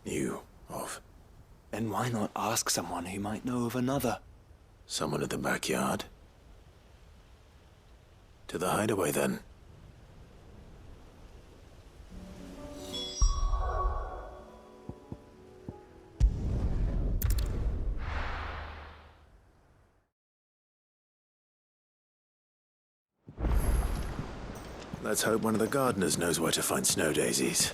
Knew of. Then why not ask someone who might know of another? Someone in the backyard? To the hideaway, then. Let's hope one of the gardeners knows where to find snow daisies.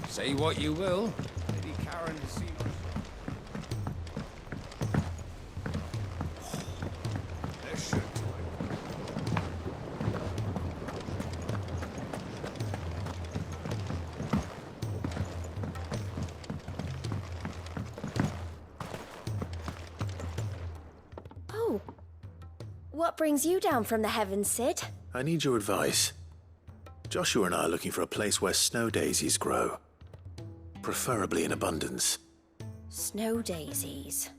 Say what you will, Lady Karen seems... There should do Oh. What brings you down from the heavens, Sid? I need your advice. Joshua and I are looking for a place where snow daisies grow. Preferably in abundance. Snow daisies.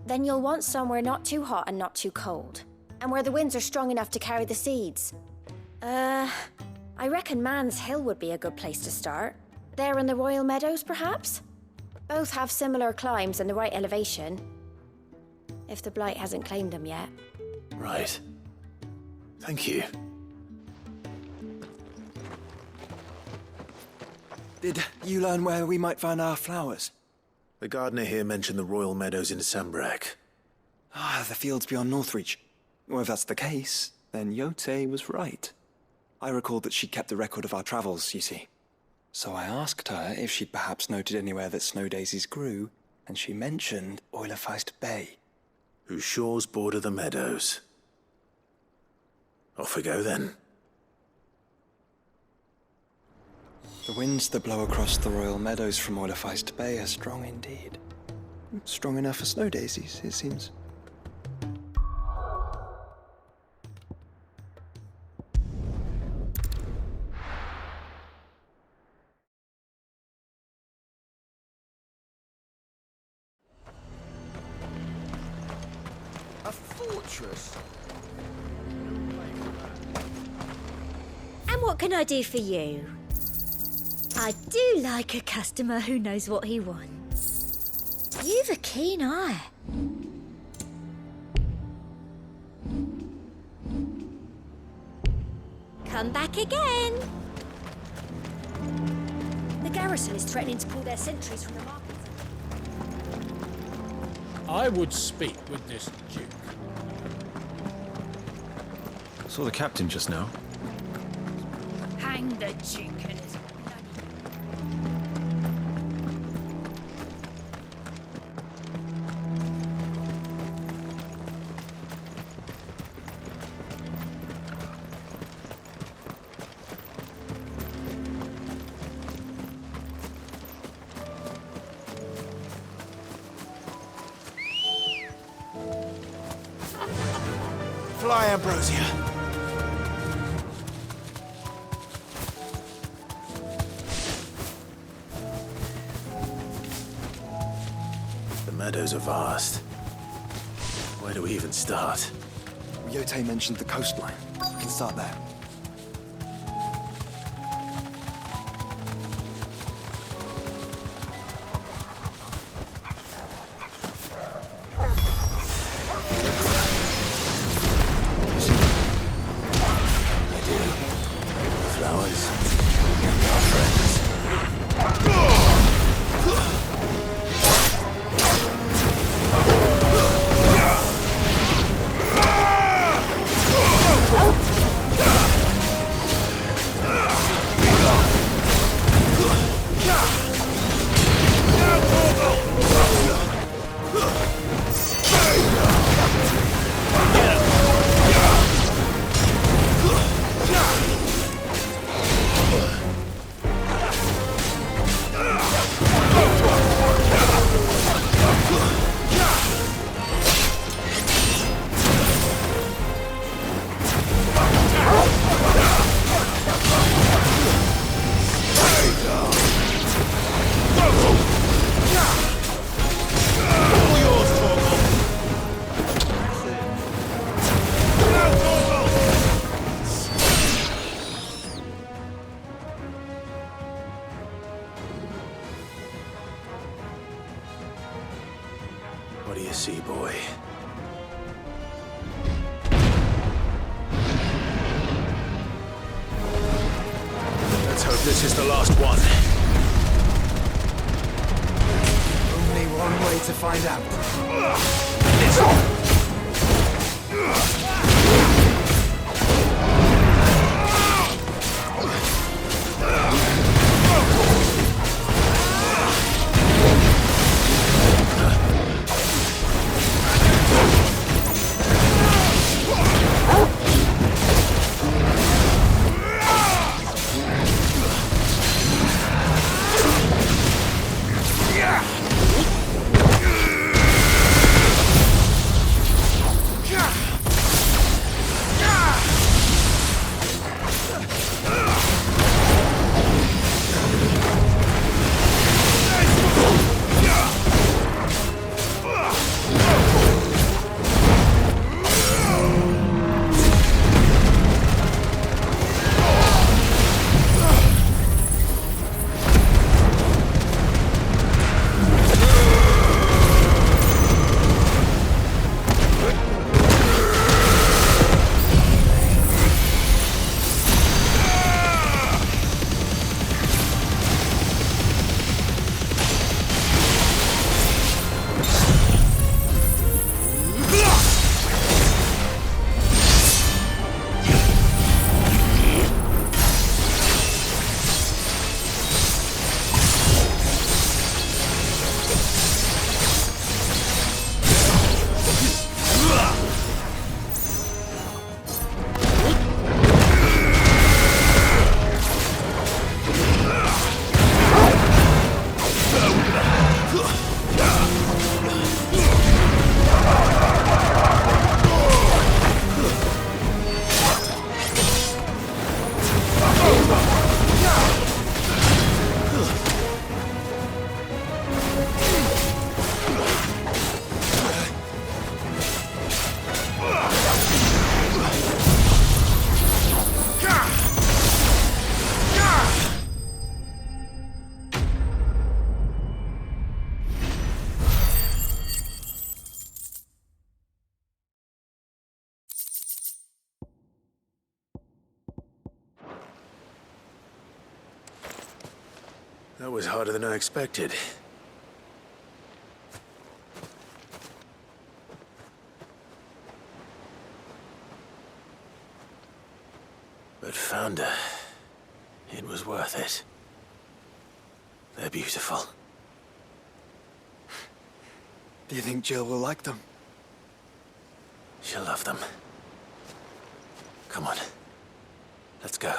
Then you'll want somewhere not too hot and not too cold. And where the winds are strong enough to carry the seeds. I reckon Man's Hill would be a good place to start. There in the Royal Meadows, perhaps? Both have similar climbs and the right elevation. If the Blight hasn't claimed them yet. Right. Thank you. Did you learn where we might find our flowers? The gardener here mentioned the Royal Meadows in Sambrac. Ah, the fields beyond Northreach. Well, if that's the case, then Yote was right. I recalled that she kept a record of our travels, you see. So I asked her if she'd perhaps noted anywhere that snow daisies grew, and she mentioned Oilerfeist Bay. Whose shores border the meadows. Off we go, then. The winds that blow across the Royal Meadows from Oilerfeist Bay are strong indeed. Strong enough for snow daisies, it seems. A fortress? And what can I do for you? I do like a customer who knows what he wants. You've a keen eye. Come back again. The garrison is threatening to pull their sentries from the market. I would speak with this duke. Saw the captain just now. Hang the Duke and his Fly, Ambrosia! The meadows are vast. Where do we even start? Yote mentioned the coastline. We can start there. Flowers. Our friends. you see, boy. Let's hope this is the last one. Only one way to find out. That was harder than I expected. But Founder, it was worth it. They're beautiful. Do you think Jill will like them? She'll love them. Come on. Let's go.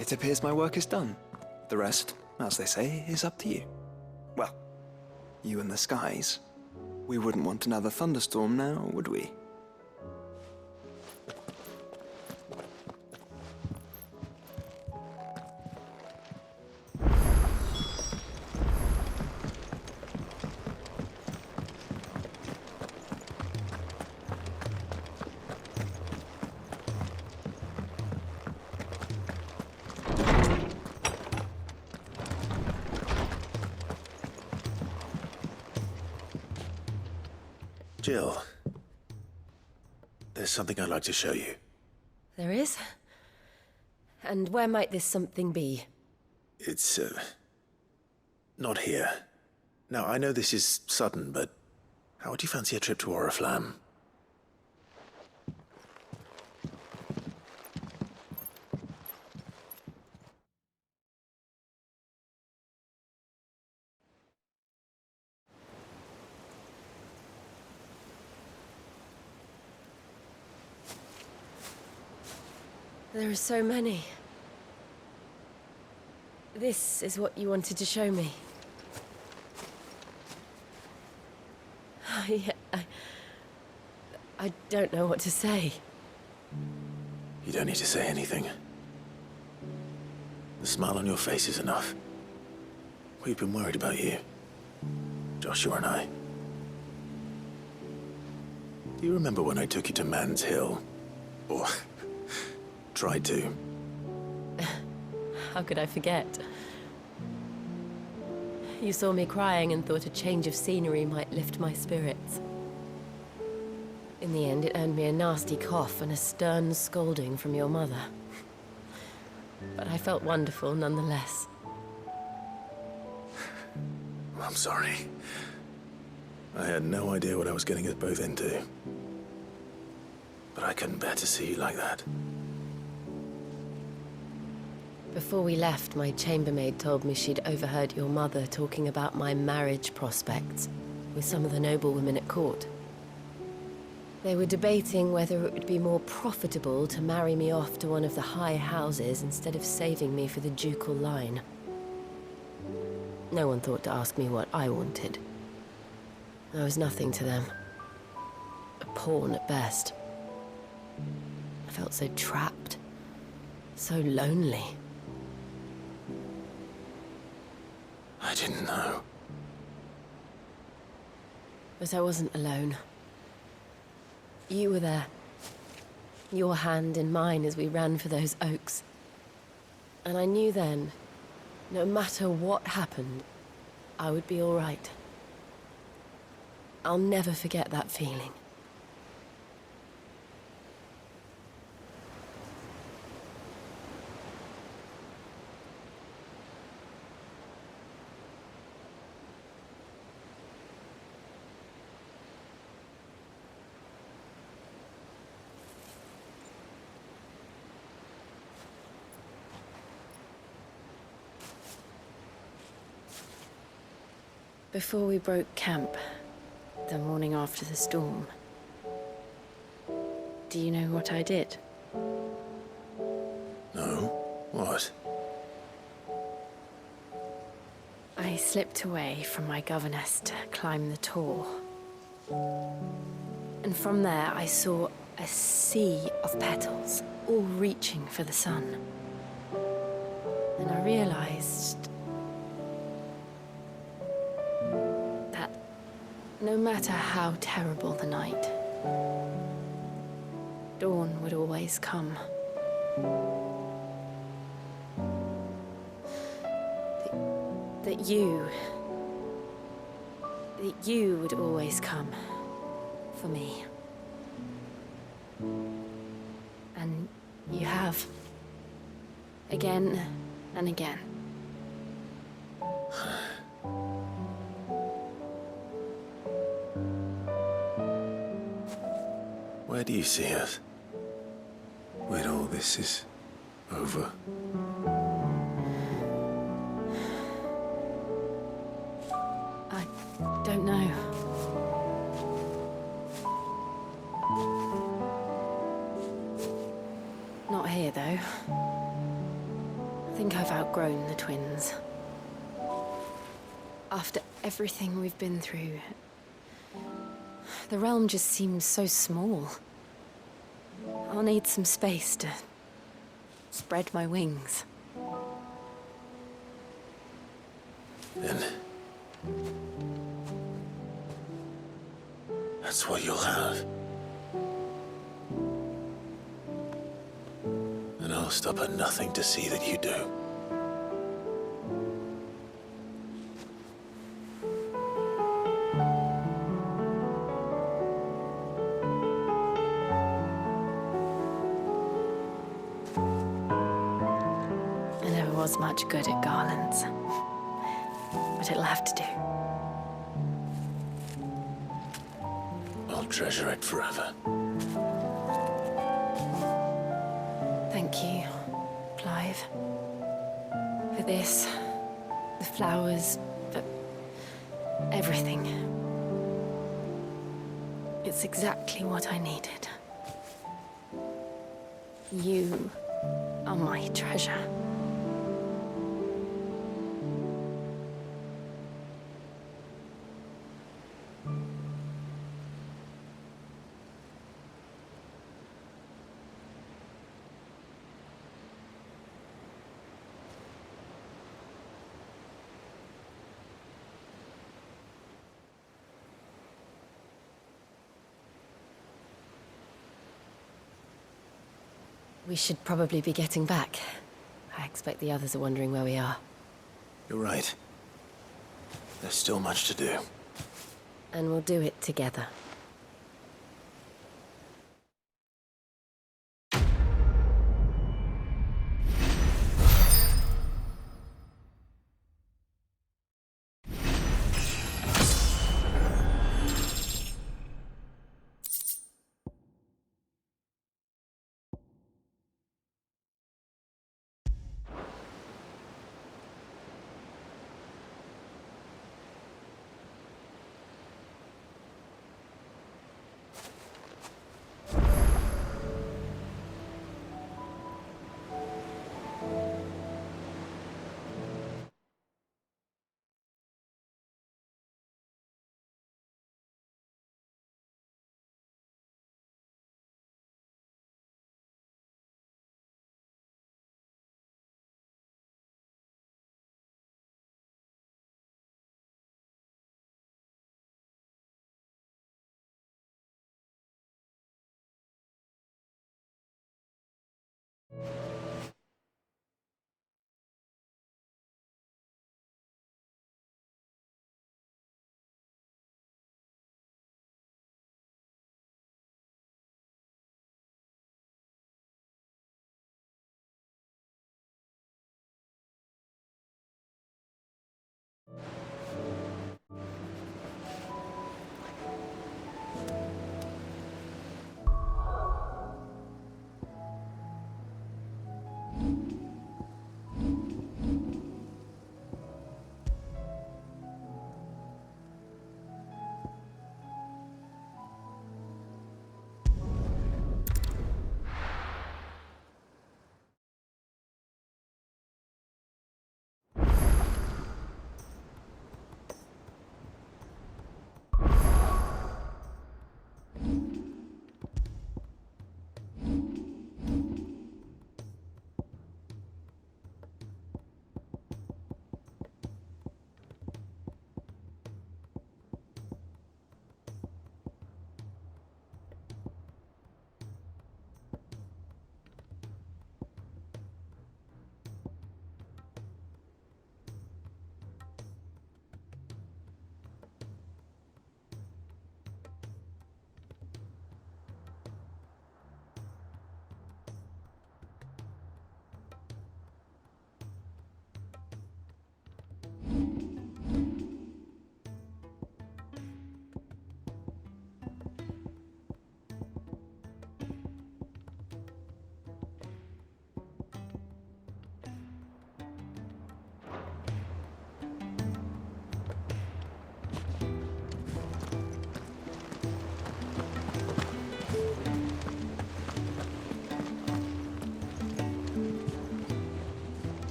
It appears my work is done. The rest, as they say, is up to you. Well, you and the skies. We wouldn't want another thunderstorm now, would we? Jill, there's something I'd like to show you. There is? And where might this something be? It's, not here. Now, I know this is sudden, but how would you fancy a trip to Oriflamme? There are so many. This is what you wanted to show me. I don't know what to say. You don't need to say anything. The smile on your face is enough. We've been worried about you, Joshua and I. Do you remember when I took you to Man's Hill? Or tried to? How could I forget? You saw me crying and thought a change of scenery might lift my spirits. In the end, it earned me a nasty cough and a stern scolding from your mother. But I felt wonderful nonetheless. I'm sorry. I had no idea what I was getting us both into. But I couldn't bear to see you like that. Before we left, my chambermaid told me she'd overheard your mother talking about my marriage prospects with some of the noblewomen at court. They were debating whether it would be more profitable to marry me off to one of the high houses instead of saving me for the ducal line. No one thought to ask me what I wanted. I was nothing to them. A pawn at best. I felt so trapped. So lonely. I didn't know. But I wasn't alone. You were there. Your hand in mine as we ran for those oaks. And I knew then, no matter what happened, I would be all right. I'll never forget that feeling. Before we broke camp, the morning after the storm, do you know what I did? No? What? I slipped away from my governess to climb the tor. And from there I saw a sea of petals, all reaching for the sun. And I realized that no matter how terrible the night, dawn would always come. That you would always come for me. And you have. Again and again. Where do you see us? When all this is over? I don't know. Not here, though. I think I've outgrown the twins. After everything we've been through, the realm just seems so small. I'll need some space to spread my wings. Then that's what you'll have. And I'll stop at nothing to see that you do. I never was much good at garlands, but it'll have to do. I'll treasure it forever. Thank you, Clive. For this, the flowers, for everything. It's exactly what I needed. You are my treasure. We should probably be getting back. I expect the others are wondering where we are. You're right. There's still much to do. And we'll do it together.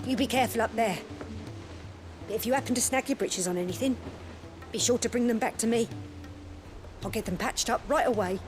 You be careful up there. But if you happen to snag your britches on anything, be sure to bring them back to me. I'll get them patched up right away.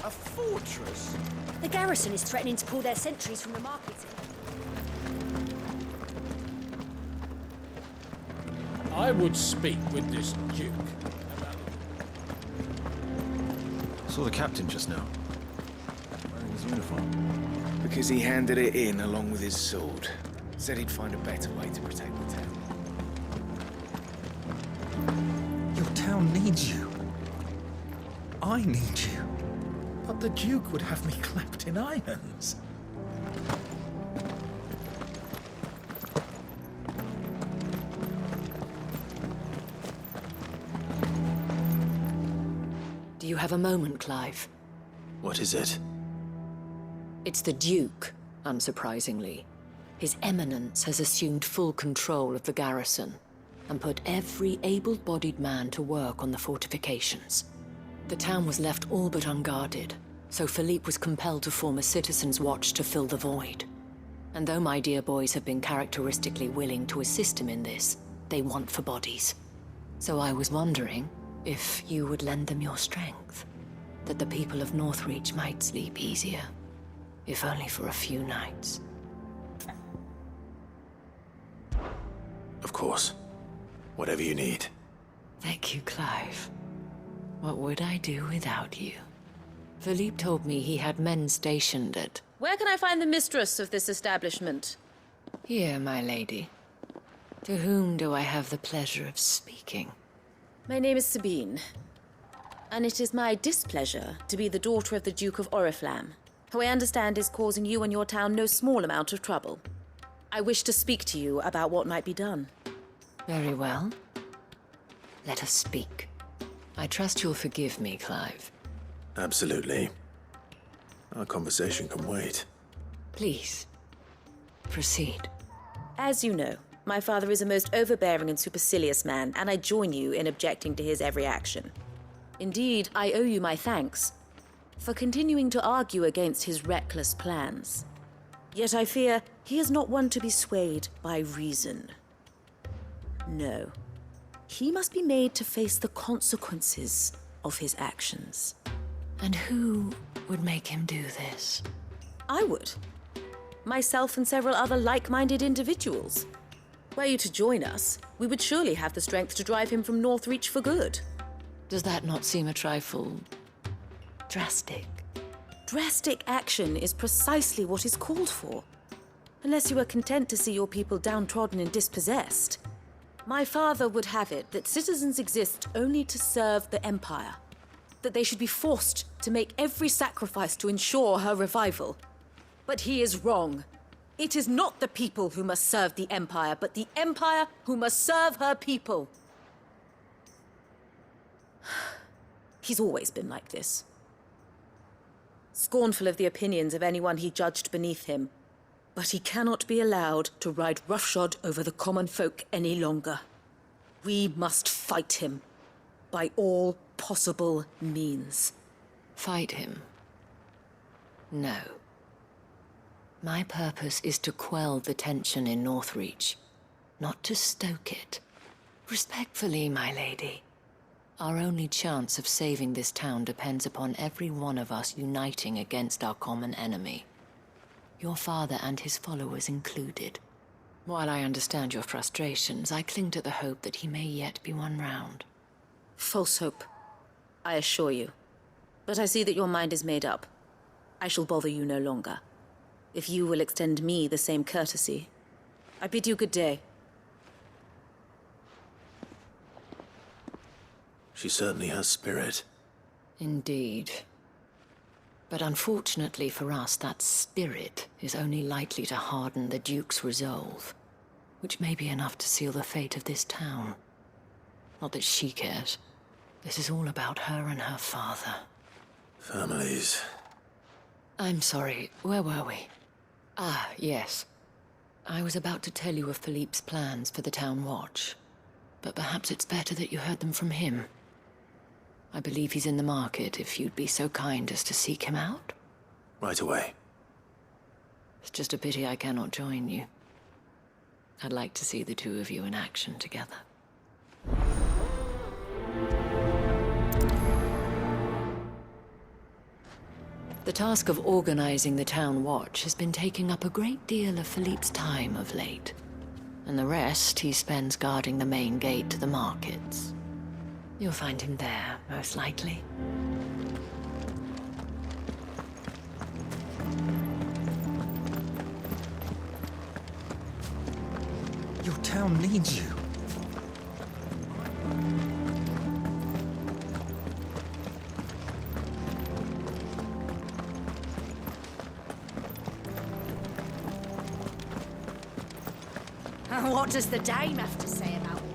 A fortress? The garrison is threatening to pull their sentries from the market. I would speak with this Duke about... Saw the captain just now. Wearing his uniform. Because he handed it in along with his sword. Said he'd find a better way to protect the town. Your town needs you. I need you. But the Duke would have me clapped in irons. Do you have a moment, Clive? What is it? It's the Duke, unsurprisingly. His Eminence has assumed full control of the garrison and put every able-bodied man to work on the fortifications. The town was left all but unguarded, so Philippe was compelled to form a citizens' watch to fill the void. And though my dear boys have been characteristically willing to assist him in this, they want for bodies. So I was wondering if you would lend them your strength, that the people of Northreach might sleep easier, if only for a few nights. Of course. Whatever you need. Thank you, Clive. What would I do without you? Philippe told me he had men stationed at... Where can I find the mistress of this establishment? Here, my lady. To whom do I have the pleasure of speaking? My name is Sabine, and it is my displeasure to be the daughter of the Duke of Oriflamme, who I understand is causing you and your town no small amount of trouble. I wish to speak to you about what might be done. Very well. Let us speak. I trust you'll forgive me, Clive. Absolutely. Our conversation can wait. Please, proceed. As you know, my father is a most overbearing and supercilious man, and I join you in objecting to his every action. Indeed, I owe you my thanks for continuing to argue against his reckless plans. Yet I fear he is not one to be swayed by reason. No. He must be made to face the consequences of his actions. And who would make him do this? I would. Myself and several other like-minded individuals. Were you to join us, we would surely have the strength to drive him from Northreach for good. Does that not seem a trifle... drastic? Drastic action is precisely what is called for. Unless you are content to see your people downtrodden and dispossessed. My father would have it that citizens exist only to serve the Empire. That they should be forced to make every sacrifice to ensure her revival. But he is wrong. It is not the people who must serve the Empire, but the Empire who must serve her people. He's always been like this. Scornful of the opinions of anyone he judged beneath him. But he cannot be allowed to ride roughshod over the common folk any longer. We must fight him by all possible means. Fight him? No. My purpose is to quell the tension in Northreach, not to stoke it. Respectfully, my lady. Our only chance of saving this town depends upon every one of us uniting against our common enemy. Your father and his followers included. While I understand your frustrations, I cling to the hope that he may yet be won round. False hope, I assure you. But I see that your mind is made up. I shall bother you no longer. If you will extend me the same courtesy, I bid you good day. She certainly has spirit. Indeed. But unfortunately for us, that spirit is only likely to harden the Duke's resolve, which may be enough to seal the fate of this town. Not that she cares. This is all about her and her father. Families. I'm sorry, where were we? Ah, yes. I was about to tell you of Philippe's plans for the town watch, but perhaps it's better that you heard them from him. I believe he's in the market, if you'd be so kind as to seek him out. Right away. It's just a pity I cannot join you. I'd like to see the two of you in action together. The task of organizing the town watch has been taking up a great deal of Philippe's time of late. And the rest he spends guarding the main gate to the markets. You'll find him there, most likely. Your town needs you. What does the dame have to say about all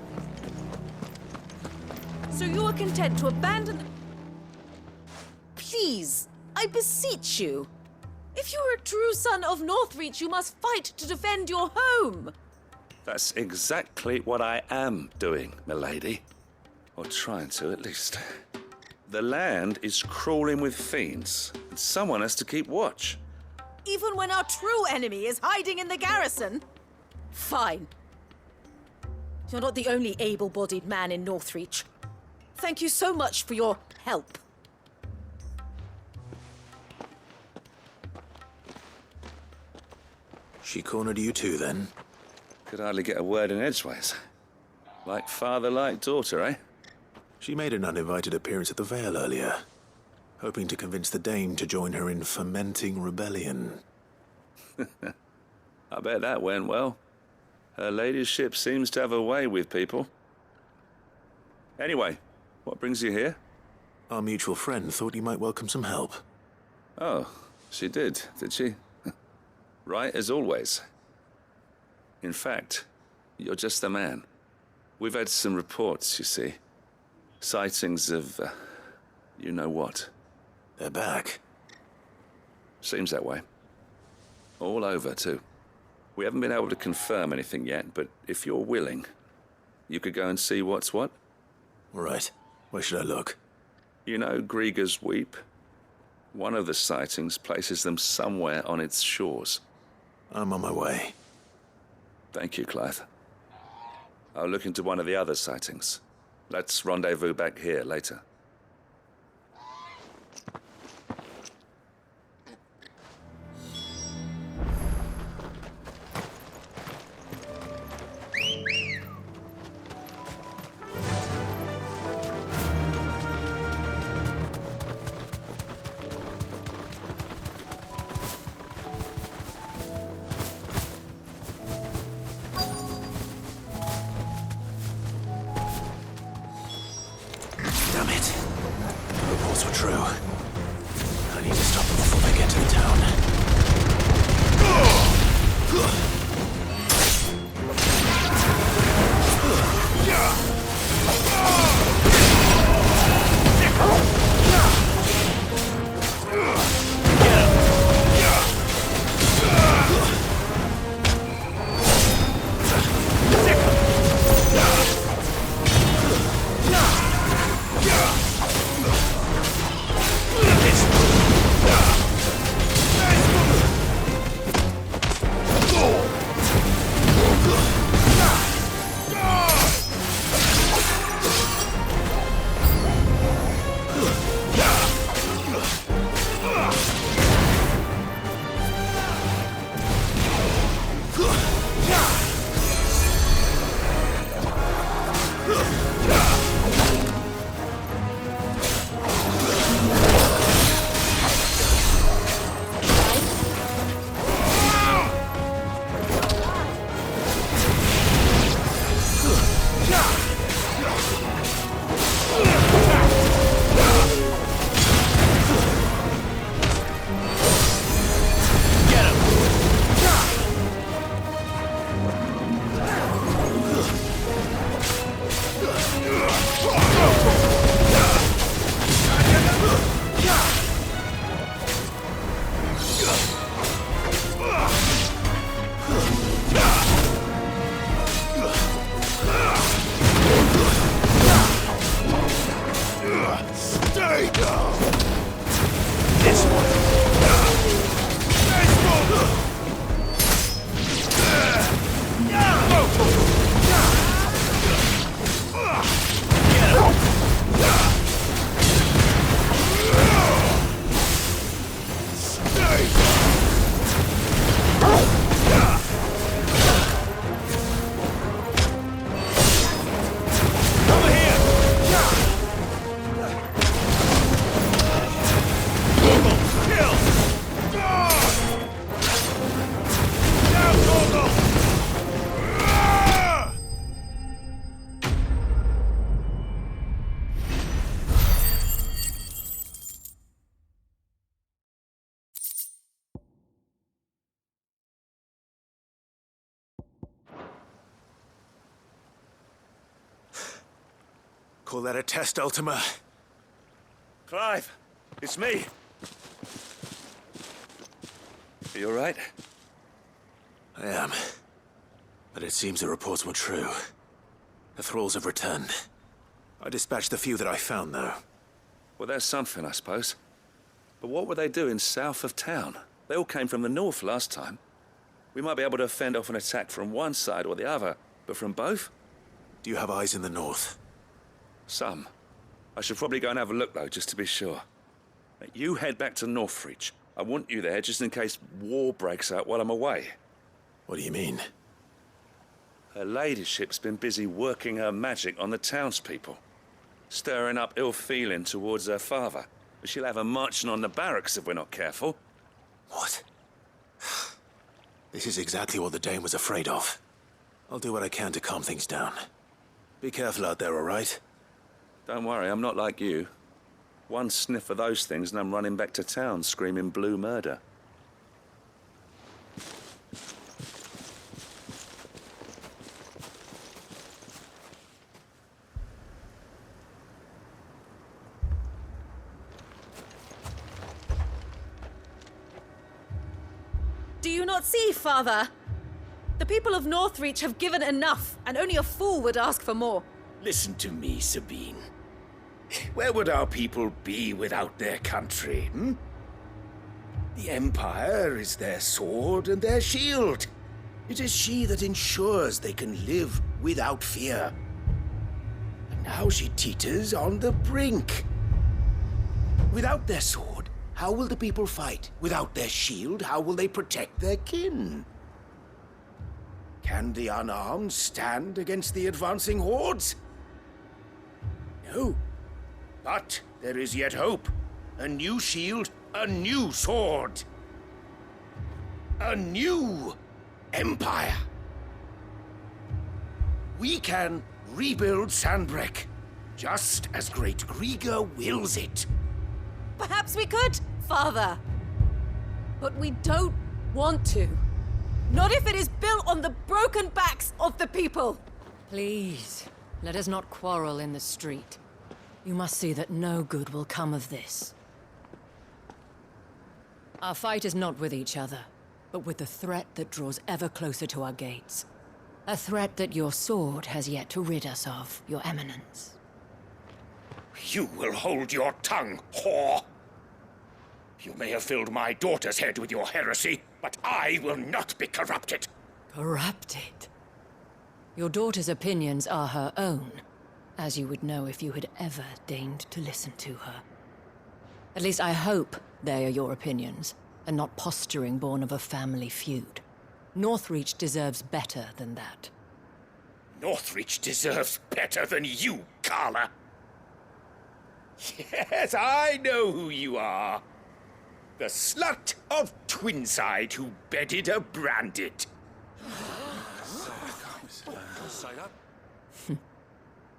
this? So you are content to abandon the... Please, I beseech you. If you are a true son of Northreach, you must fight to defend your home. That's exactly what I am doing, milady. Or trying to, at least. The land is crawling with fiends, and someone has to keep watch. Even when our true enemy is hiding in the garrison? Fine. You're not the only able-bodied man in Northreach. Thank you so much for your help. She cornered you too, then? Could hardly get a word in edgeways. Like father, like daughter, eh? She made an uninvited appearance at the Vale earlier, hoping to convince the Dame to join her in fomenting rebellion. I bet that went well. Her ladyship seems to have a way with people. Anyway, what brings you here? Our mutual friend thought you might welcome some help. Oh, she did she? Right as always. In fact, you're just the man. We've had some reports, you see. Sightings of, you know what. They're back. Seems that way. All over, too. We haven't been able to confirm anything yet, but if you're willing, you could go and see what's what. Right. Where should I look? You know Grieger's Weep? One of the sightings places them somewhere on its shores. I'm on my way. Thank you, Clive. I'll look into one of the other sightings. Let's rendezvous back here later. Damn it. Call that a test, Ultima? Clive, it's me. Are you all right? I am. But it seems the reports were true. The thralls have returned. I dispatched the few that I found, though. Well, that's something, I suppose. But what were they doing south of town? They all came from the north last time. We might be able to fend off an attack from one side or the other, but from both? Do you have eyes in the north? Some. I should probably go and have a look, though, just to be sure. You head back to Northreach. I want you there just in case war breaks out while I'm away. What do you mean? Her ladyship's been busy working her magic on the townspeople, stirring up ill feeling towards her father. She'll have her marching on the barracks if we're not careful. What? This is exactly what the Dane was afraid of. I'll do what I can to calm things down. Be careful out there, all right? Don't worry, I'm not like you. One sniff of those things and I'm running back to town screaming blue murder. Do you not see, Father? The people of Northreach have given enough, and only a fool would ask for more. Listen to me, Sabine. Where would our people be without their country, hmm? The Empire is their sword and their shield. It is she that ensures they can live without fear. And now she teeters on the brink. Without their sword, how will the people fight? Without their shield, how will they protect their kin? Can the unarmed stand against the advancing hordes? No. But there is yet hope. A new shield, a new sword. A new empire. We can rebuild Sandbreck, just as Great Grieger wills it. Perhaps we could, Father. But we don't want to. Not if it is built on the broken backs of the people. Please, let us not quarrel in the street. You must see that no good will come of this. Our fight is not with each other, but with the threat that draws ever closer to our gates. A threat that your sword has yet to rid us of, Your Eminence. You will hold your tongue, whore! You may have filled my daughter's head with your heresy, but I will not be corrupted. Corrupted? Your daughter's opinions are her own, as you would know if you had ever deigned to listen to her. At least I hope they are your opinions, and not posturing born of a family feud. Northreach deserves better than that. Northreach deserves better than you, Carla. Yes, I know who you are. The slut of Twinside who bedded a Branded.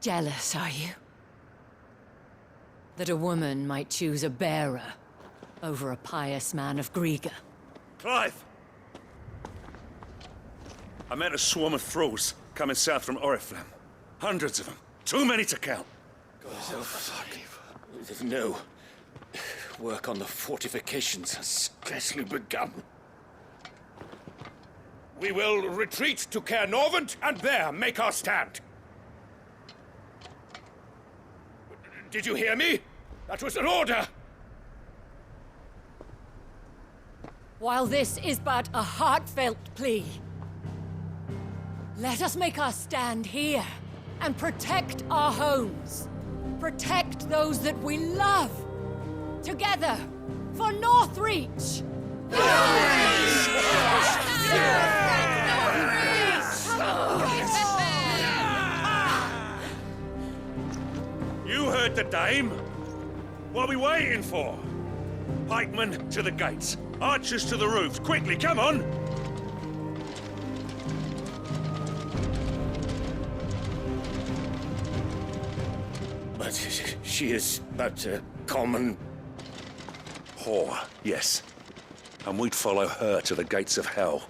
Jealous, are you? That a woman might choose a bearer over a pious man of Grieger. Clive! I met a swarm of thralls coming south from Oriflamme. Hundreds of them. Too many to count. Oh, fuck. No. Work on the fortifications has scarcely begun. We will retreat to Caer Norvent and there make our stand. Did you hear me? That was an order! While this is but a heartfelt plea, let us make our stand here and protect our homes. Protect those that we love. Together, for Northreach! You heard the dame. What are we waiting for? Pikemen to the gates. Archers to the roofs. Quickly, come on! But she is but a common... whore, yes. And we'd follow her to the gates of hell.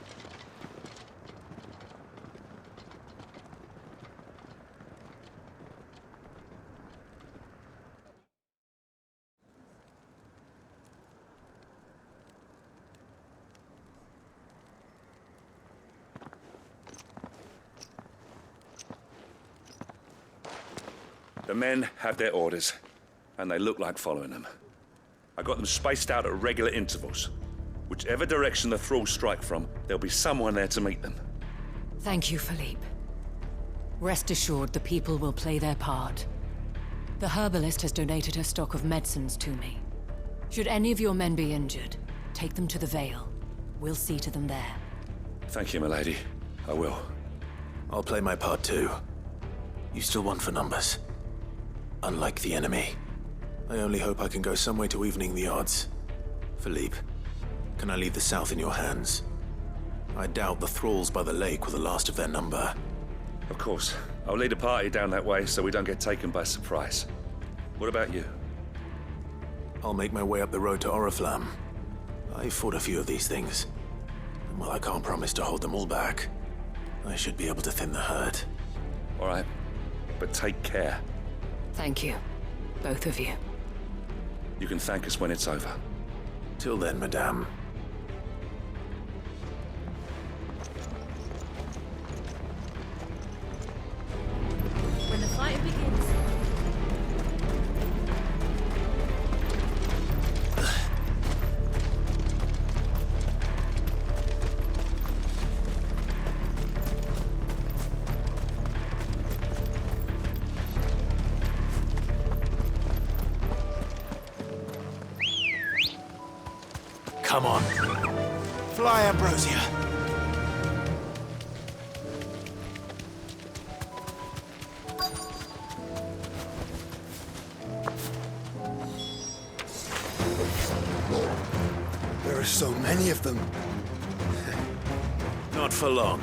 The men have their orders, and they look like following them. I got them spaced out at regular intervals. Whichever direction the thralls strike from, there'll be someone there to meet them. Thank you, Philippe. Rest assured, the people will play their part. The herbalist has donated her stock of medicines to me. Should any of your men be injured, take them to the Vale. We'll see to them there. Thank you, milady. I will. I'll play my part too. You still want for numbers. Unlike the enemy. I only hope I can go some way to evening the odds. Philippe, can I leave the south in your hands? I doubt the thralls by the lake were the last of their number. Of course. I'll lead a party down that way so we don't get taken by surprise. What about you? I'll make my way up the road to Oriflamme. I fought a few of these things. And while I can't promise to hold them all back, I should be able to thin the herd. All right. But take care. Thank you. Both of you. You can thank us when it's over. Till then, madame. When the fight begins. Come on. Fly, Ambrosia. There are so many of them. Not for long.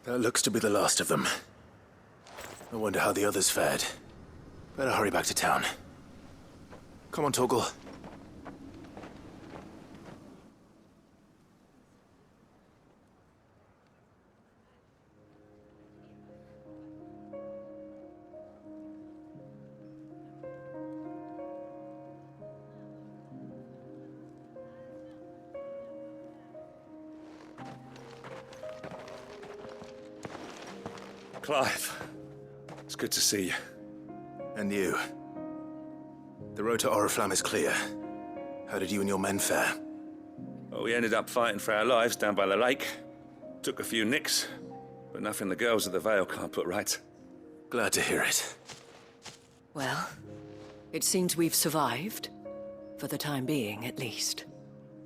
That looks to be the last of them. I wonder how the others fared. Better hurry back to town. Come on, Torgal. Clive, it's good to see you. And you. The road to Oriflamme is clear. How did you and your men fare? Well, we ended up fighting for our lives down by the lake. Took a few nicks, but nothing the girls of the Vale can't put right. Glad to hear it. Well, it seems we've survived. For the time being, at least.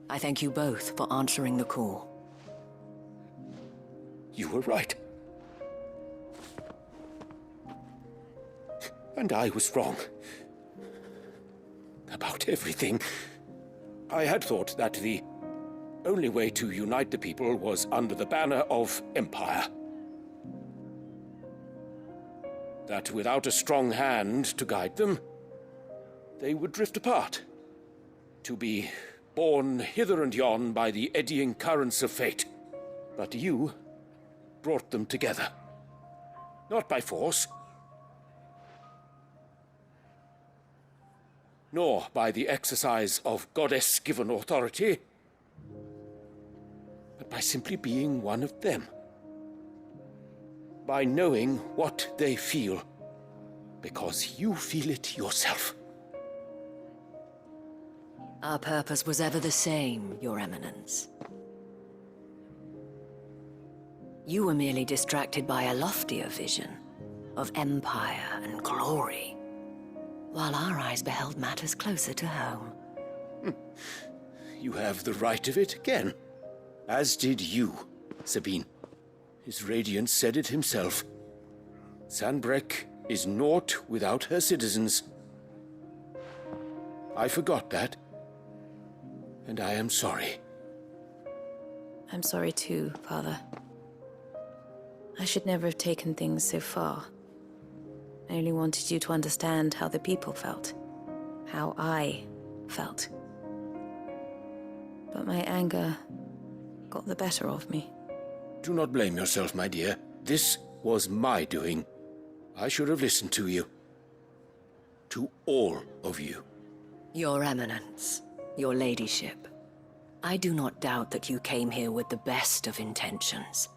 I thank you both for answering the call. You were right. And I was wrong. About everything. I had thought that the only way to unite the people was under the banner of Empire. That without a strong hand to guide them, they would drift apart. To be borne hither and yon by the eddying currents of fate. But you brought them together. Not by force, nor by the exercise of goddess-given authority, but by simply being one of them. By knowing what they feel, because you feel it yourself. Our purpose was ever the same, Your Eminence. You were merely distracted by a loftier vision of empire and glory, while our eyes beheld matters closer to home. You have the right of it again. As did you, Sabine. His radiance said it himself. Sanbreque is naught without her citizens. I forgot that, and I am sorry. I'm sorry too, Father. I should never have taken things so far. I only wanted you to understand how the people felt. How I felt. But my anger got the better of me. Do not blame yourself, my dear. This was my doing. I should have listened to you. To all of you. Your Eminence, your ladyship, I do not doubt that you came here with the best of intentions.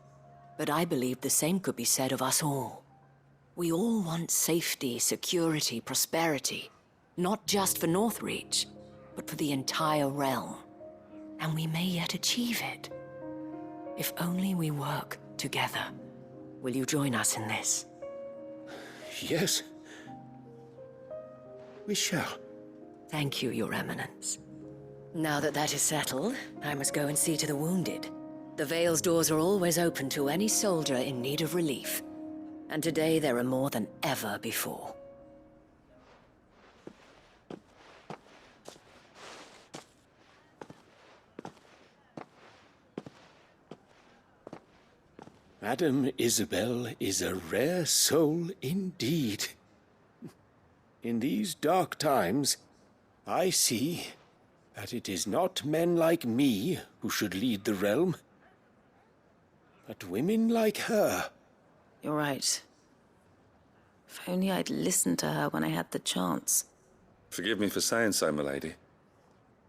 But I believe the same could be said of us all. We all want safety, security, prosperity. Not just for Northreach, but for the entire realm. And we may yet achieve it. If only we work together. Will you join us in this? Yes. We shall. Thank you, Your Eminence. Now that that is settled, I must go and see to the wounded. The Vale's doors are always open to any soldier in need of relief. And today there are more than ever before. Madame Isabel is a rare soul indeed. In these dark times, I see that it is not men like me who should lead the realm, but women like her. You're right. If only I'd listened to her when I had the chance. Forgive me for saying so, milady,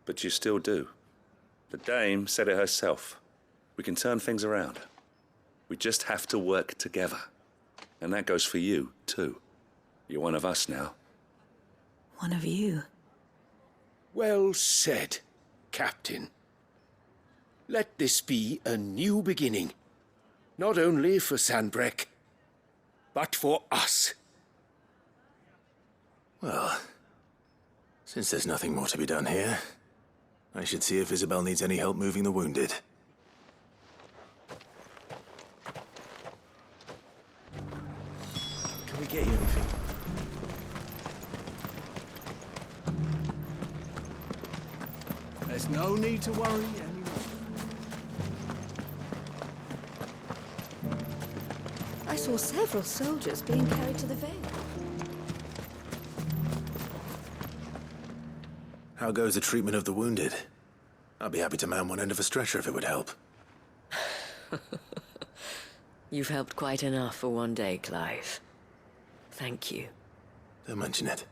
but you still do. The dame said it herself. We can turn things around. We just have to work together. And that goes for you, too. You're one of us now. One of you? Well said, Captain. Let this be a new beginning. Not only for Sanbreque, but for us. Well, since there's nothing more to be done here, I should see if Isabel needs any help moving the wounded. Can we get you anything? There's no need to worry anymore. I saw several soldiers being carried to the Vale. How goes the treatment of the wounded? I'd be happy to man one end of a stretcher if it would help. You've helped quite enough for one day, Clive. Thank you. Don't mention it.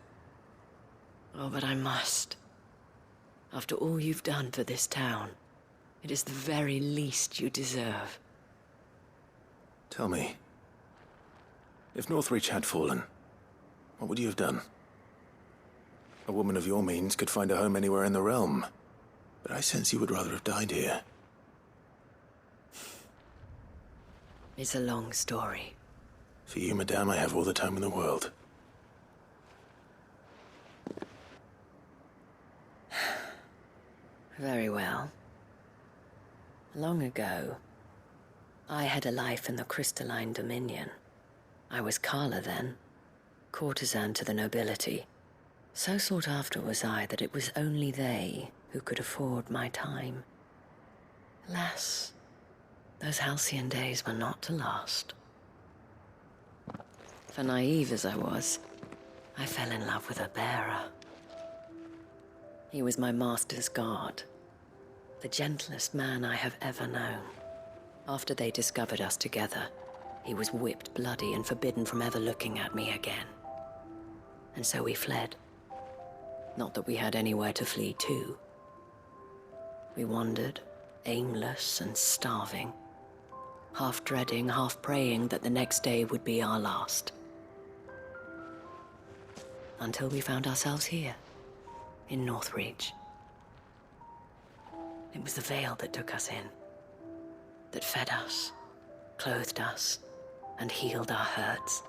Oh, but I must. After all you've done for this town, it is the very least you deserve. Tell me, if Northreach had fallen, what would you have done? A woman of your means could find a home anywhere in the realm, but I sense you would rather have died here. It's a long story. For you, madame, I have all the time in the world. Very well. Long ago, I had a life in the Crystalline Dominion. I was Carla then, courtesan to the nobility. So sought after was I that it was only they who could afford my time. Alas, those halcyon days were not to last. For naive as I was, I fell in love with a bearer. He was my master's guard, the gentlest man I have ever known. After they discovered us together, he was whipped bloody and forbidden from ever looking at me again. And so we fled. Not that we had anywhere to flee to. We wandered, aimless and starving, half dreading, half praying that the next day would be our last. Until we found ourselves here, in Northreach. It was the Vale that took us in, that fed us, clothed us, and healed our hurts.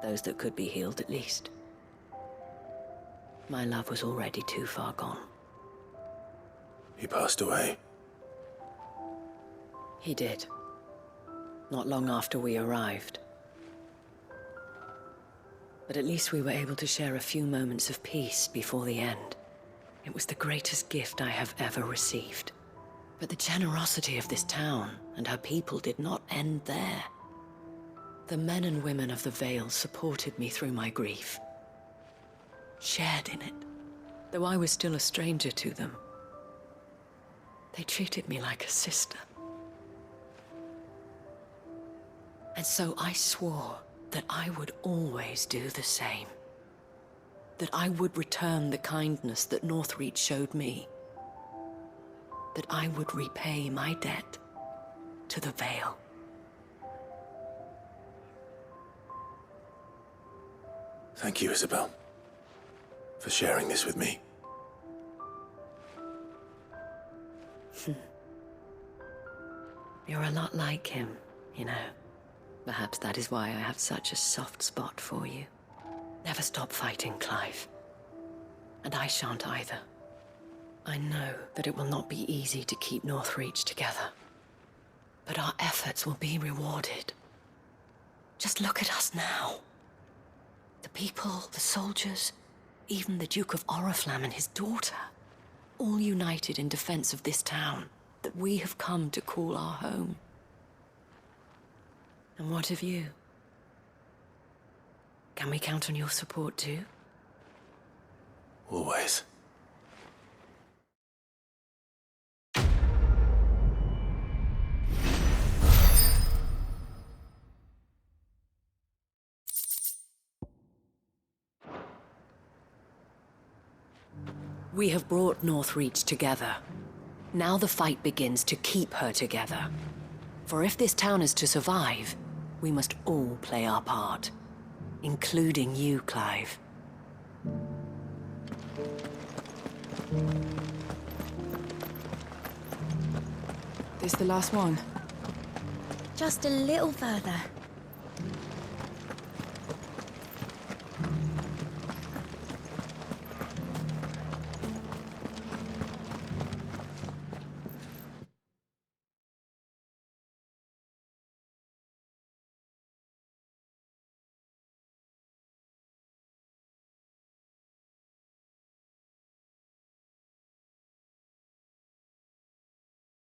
Those that could be healed, at least. My love was already too far gone. He passed away. He did. Not long after we arrived. But at least we were able to share a few moments of peace before the end. It was the greatest gift I have ever received. But the generosity of this town and her people did not end there. The men and women of the Vale supported me through my grief, shared in it, though I was still a stranger to them. They treated me like a sister. And so I swore that I would always do the same. That I would return the kindness that Northreach showed me. That I would repay my debt to the Vale. Thank you, Isabel, for sharing this with me. You're a lot like him, you know. Perhaps that is why I have such a soft spot for you. Never stop fighting, Clive. And I shan't either. I know that it will not be easy to keep Northreach together. But our efforts will be rewarded. Just look at us now. The people, the soldiers, even the Duke of Oriflamme and his daughter, all united in defense of this town that we have come to call our home. And what of you? Can we count on your support too? Always. We have brought Northreach together. Now the fight begins to keep her together. For if this town is to survive, we must all play our part. Including you, Clive. This the last one? Just a little further.